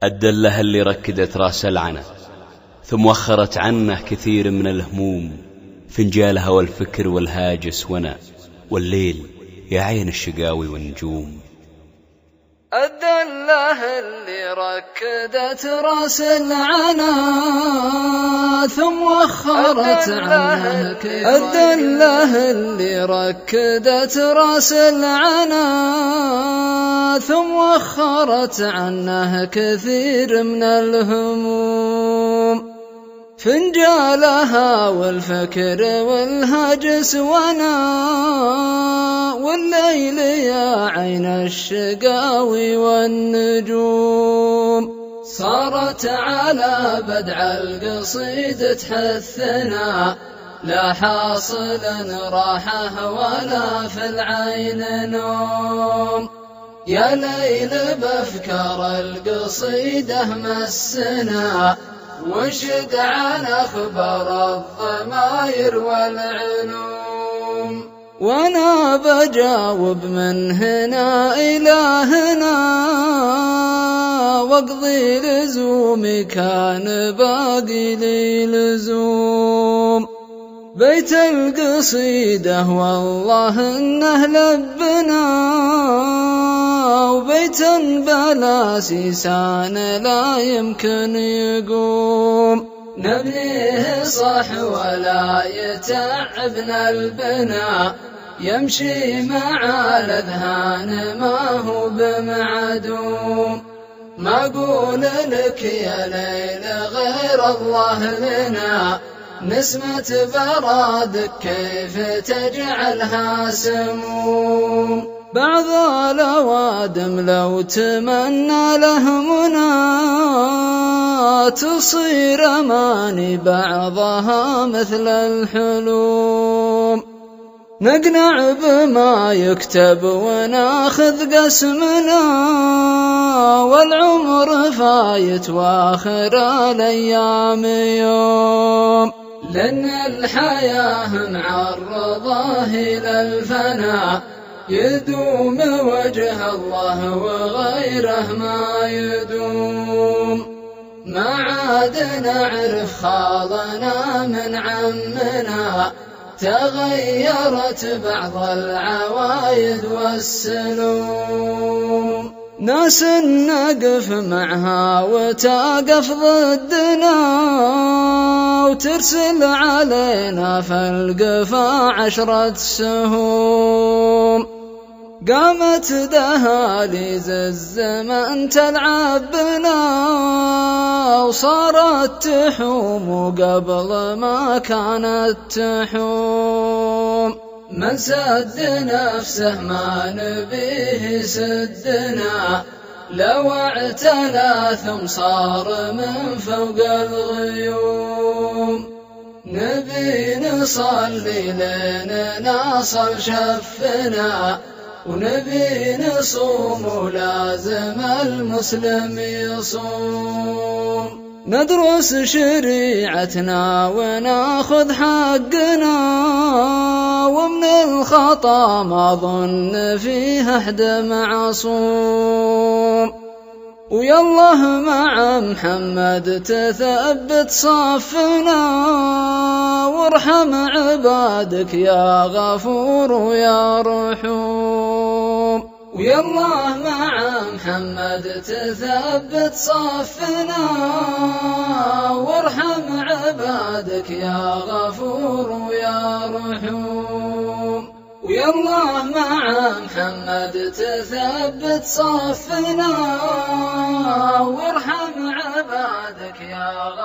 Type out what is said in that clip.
الدلة اللي ركدت راس العنى ثم وخرت عنه كثير من الهموم، فنجالها والفكر والهاجس ونا والليل يا عين الشقاوي والنجوم. الدلة اللي ركدت راس العنى ثم وخرت عنه الدلة اللي ركدت راس العنى ثم وخرت عنه كثير من الهموم، فنجالها والفكر والهجس ونا والليل يا عين الشقاوي والنجوم. صارت على بدع القصيد تحثنا لا حاصل راحة ولا في العين نوم، يا ليل بأفكار القصيدة مسنا وانشد عن أخبار الضمائر والعلوم، وانا بجاوب من هنا إلى هنا واقضي لزومي كان باقي لي لزوم. بيت القصيدة والله انه لبنا وبيت بلا سيسان لا يمكن يقوم، نبنيه صح ولا يتعبنا البنا يمشي مع الأذهان ما هو بمعدوم. ما أقول لك يا ليل غير الله لنا نسمة برادك كيف تجعلها سموم. بعض الأوادم لو تمنى لهمنا تصير أماني بعضها مثل الحلوم، نقنع بما يكتب وناخذ قسمنا والعمر فايت واخر الأيام يوم، لأن الحياة معرضة إلى الفناء يدوم وجه الله وغيره ما يدوم. ما عاد نعرف خالنا من عمنا تغيرت بعض العوايد والسلوم، ناس نقف معها وتقف ضدنا وترسل علينا فالقفا 10 سهوم، قامت دهاليز الزمن تلعب بنا وصارت تحوم قبل ما كانت تحوم. من سد نفسه ما نبيه سدنا لو اعتلى ثم صار من فوق الغيوم، نبي نصلي لين نصل شفنا ونبي نصوم ولازم المسلم يصوم، ندرس شريعتنا وناخذ حقنا ومن الخطا ما ظن فيها أحد معصوم، ويالله مع محمد تثبت صفنا وارحم عبادك يا غفور ويا رحوم، ويالله مع محمد تثبت صفنا وارحم عبادك يا غفور ويا رحوم، ويالله مع محمد تثبت صفنا وارحم عبادك يا غفور